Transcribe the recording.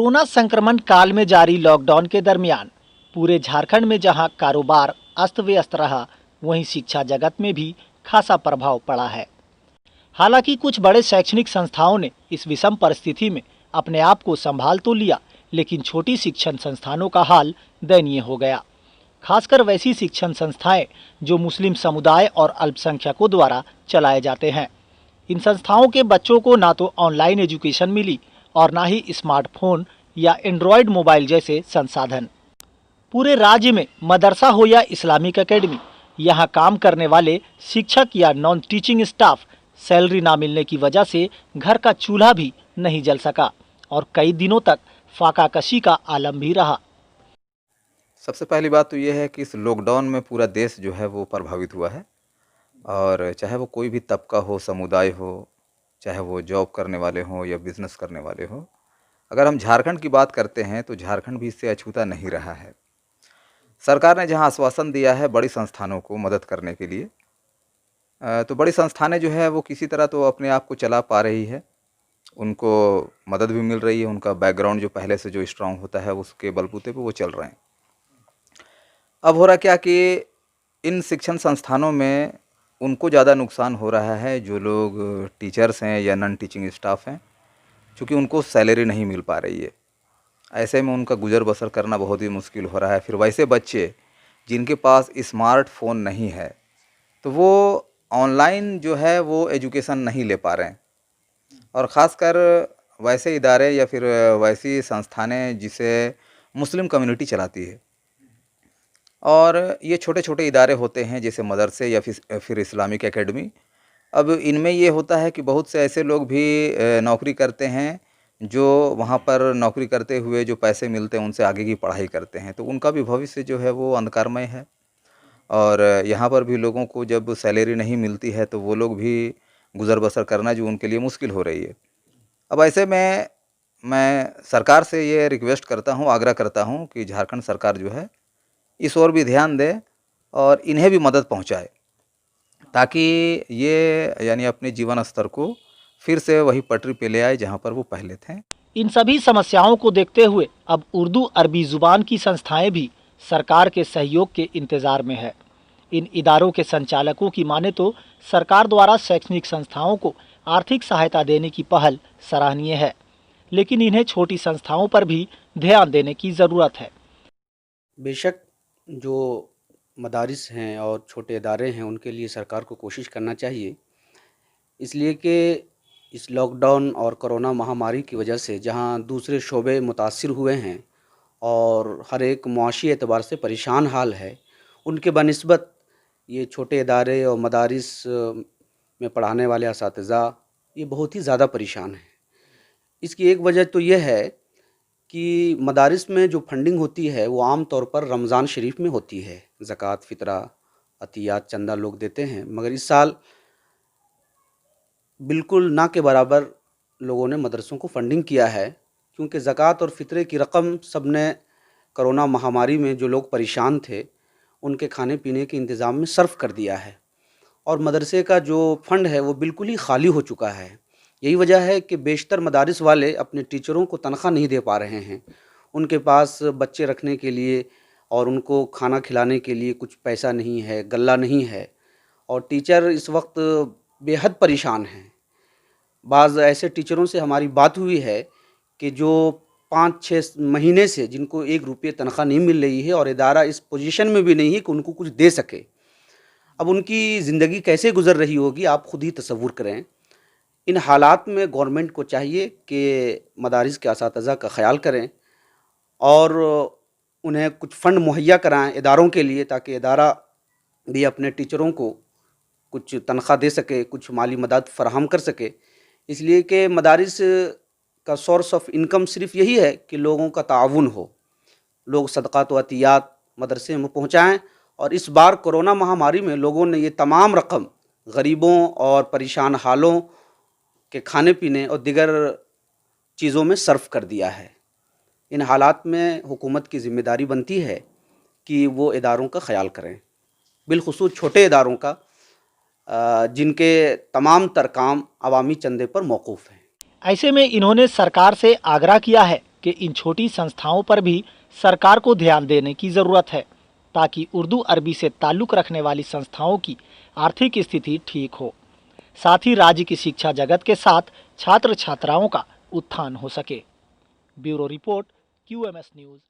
Corona संक्रमण काल में जारी लॉकडाउन के दरमियान पूरे झारखंड में जहां कारोबार अस्त व्यस्त रहा, वहीं शिक्षा जगत में भी खासा प्रभाव पड़ा है। हालांकि कुछ बड़े शैक्षणिक संस्थाओं ने इस विषम परिस्थिति में अपने आप को संभाल तो लिया, लेकिन छोटी शिक्षण संस्थानों का हाल दयनीय हो गया। खासकर वैसी शिक्षण संस्थाएं जो मुस्लिम समुदाय और अल्पसंख्यकों द्वारा चलाए जाते हैं। इन संस्थाओं के बच्चों को ना तो ऑनलाइन एजुकेशन मिली और ना ही स्मार्टफोन या एंड्रॉयड मोबाइल जैसे संसाधन। पूरे राज्य में मदरसा हो या इस्लामिक एकेडमी, यहाँ काम करने वाले शिक्षक या नॉन टीचिंग स्टाफ सैलरी ना मिलने की वजह से घर का चूल्हा भी नहीं जल सका और कई दिनों तक फाका कशी का आलम भी रहा। सबसे पहली बात तो ये है कि इस लॉकडाउन में पूरा देश जो है वो प्रभावित हुआ है। और चाहे वो कोई भी तबका हो, समुदाय हो, चाहे वो जॉब करने वाले हों या बिज़नेस करने वाले हों। अगर हम झारखंड की बात करते हैं तो झारखंड भी इससे अछूता नहीं रहा है। सरकार ने जहां आश्वासन दिया है बड़ी संस्थानों को मदद करने के लिए, तो बड़ी संस्थानें जो है वो किसी तरह तो अपने आप को चला पा रही है। उनको मदद भी मिल रही है, उनका बैकग्राउंड जो पहले से जो स्ट्रांग होता है उसके बलबूते पे वो चल रहे हैं। अब हो रहा क्या कि इन शिक्षण संस्थानों में उनको ज़्यादा नुकसान हो रहा है जो लोग टीचर्स हैं या नॉन टीचिंग स्टाफ हैं, क्योंकि उनको सैलरी नहीं मिल पा रही है। ऐसे में उनका गुजर बसर करना बहुत ही मुश्किल हो रहा है। फिर वैसे बच्चे जिनके पास स्मार्टफोन नहीं है तो वो ऑनलाइन जो है वो एजुकेशन नहीं ले पा रहे हैं। और ख़ासकर वैसे इदारे या फिर वैसी संस्थानें जिसे मुस्लिम कम्युनिटी चलाती है, और ये छोटे छोटे इदारे होते हैं जैसे मदरसे या फिर इस्लामिक एकेडमी। अब इनमें ये होता है कि बहुत से ऐसे लोग भी नौकरी करते हैं जो वहाँ पर नौकरी करते हुए जो पैसे मिलते हैं उनसे आगे की पढ़ाई करते हैं, तो उनका भी भविष्य जो है वो अंधकारमय है। और यहाँ पर भी लोगों को जब सैलरी नहीं मिलती है तो वो लोग भी गुज़र बसर करना जो उनके लिए मुश्किल हो रही है। अब ऐसे में मैं सरकार से ये रिक्वेस्ट करता हूँ, आग्रह करता हूँ कि झारखंड सरकार जो है इस ओर भी ध्यान दे और इन्हें भी मदद पहुँचाए, ताकि ये यानी अपने जीवन स्तर को फिर से वही पटरी पे ले आए जहाँ पर वो पहले थे। इन सभी समस्याओं को देखते हुए अब उर्दू अरबी जुबान की संस्थाएं भी सरकार के सहयोग के इंतजार में है। इन इदारों के संचालकों की माने तो सरकार द्वारा शैक्षणिक संस्थाओं को आर्थिक सहायता देने की पहल सराहनीय है, लेकिन इन्हें छोटी संस्थाओं पर भी ध्यान देने की ज़रूरत है। बेशक जो मदारिस हैं और छोटे इदारे हैं उनके लिए सरकार को कोशिश करना चाहिए, इसलिए कि इस लॉकडाउन और कोरोना महामारी की वजह से जहां दूसरे शोबे मुतासिर हुए हैं और हर एक मुआशी एतबार से परेशान हाल है, उनके बनिस्बत ये छोटे इदारे और मदारिस में पढ़ाने वाले असातिज़ा ये बहुत ही ज़्यादा परेशान हैं। इसकी एक वजह तो यह है कि मदारिस में जो फंडिंग होती है वो आम तौर पर रमज़ान शरीफ में होती है। ज़कात, फ़ितरा, अतियात, चंदा लोग देते हैं, मगर इस साल बिल्कुल ना के बराबर लोगों ने मदरसों को फंडिंग किया है, क्योंकि ज़कात और फ़ितरे की रकम सब ने कोरोना महामारी में जो लोग परेशान थे उनके खाने पीने के इंतज़ाम में सर्फ कर दिया है और मदरसे का जो फ़ंड है वो बिल्कुल ही खाली हो चुका है। यही वजह है कि बेशतर मदारिस वाले अपने टीचरों को तनख्वाह नहीं दे पा रहे हैं। उनके पास बच्चे रखने के लिए और उनको खाना खिलाने के लिए कुछ पैसा नहीं है, गल्ला नहीं है, और टीचर इस वक्त बेहद परेशान हैं। बाज़ ऐसे टीचरों से हमारी बात हुई है कि जो 5-6 महीने से जिनको 1 रुपये तनख्वाह नहीं मिल रही है और इदारा इस पोजीशन में भी नहीं है कि उनको कुछ दे सके। अब उनकी ज़िंदगी कैसे गुज़र रही होगी आप ख़ुद ही तसव्वुर करें। इन हालात में गवर्नमेंट को चाहिए कि मदारिस के असातिज़ा का ख़याल करें और उन्हें कुछ फ़ंड मुहैया कराएं इदारों के लिए, ताकि इदारा भी अपने टीचरों को कुछ तनख्वाह दे सके, कुछ माली मदद फ़राहम कर सके। इसलिए कि मदारिस का सोर्स ऑफ इनकम सिर्फ़ यही है कि लोगों का ताउन हो, लोग सदक़ात व अतियात मदरसे में पहुँचाएँ। और इस बार कोरोना महामारी में लोगों ने ये तमाम रकम गरीबों और परेशान हालों के खाने पीने और दिगर चीज़ों में सर्फ कर दिया है। इन हालात में हुकूमत की ज़िम्मेदारी बनती है कि वो इदारों का ख़याल करें, बिलखुसूस छोटे इदारों का, जिनके तमाम तर काम अवामी चंदे पर मौकूफ़ हैं। ऐसे में इन्होंने सरकार से आग्रह किया है कि इन छोटी संस्थाओं पर भी सरकार को ध्यान देने की ज़रूरत है ताकि उर्दू अरबी से ताल्लुक़ रखने वाली संस्थाओं की आर्थिक स्थिति ठीक हो, साथ ही राज्य की शिक्षा जगत के साथ छात्र छात्राओं का उत्थान हो सके। Bureau report, QMS news.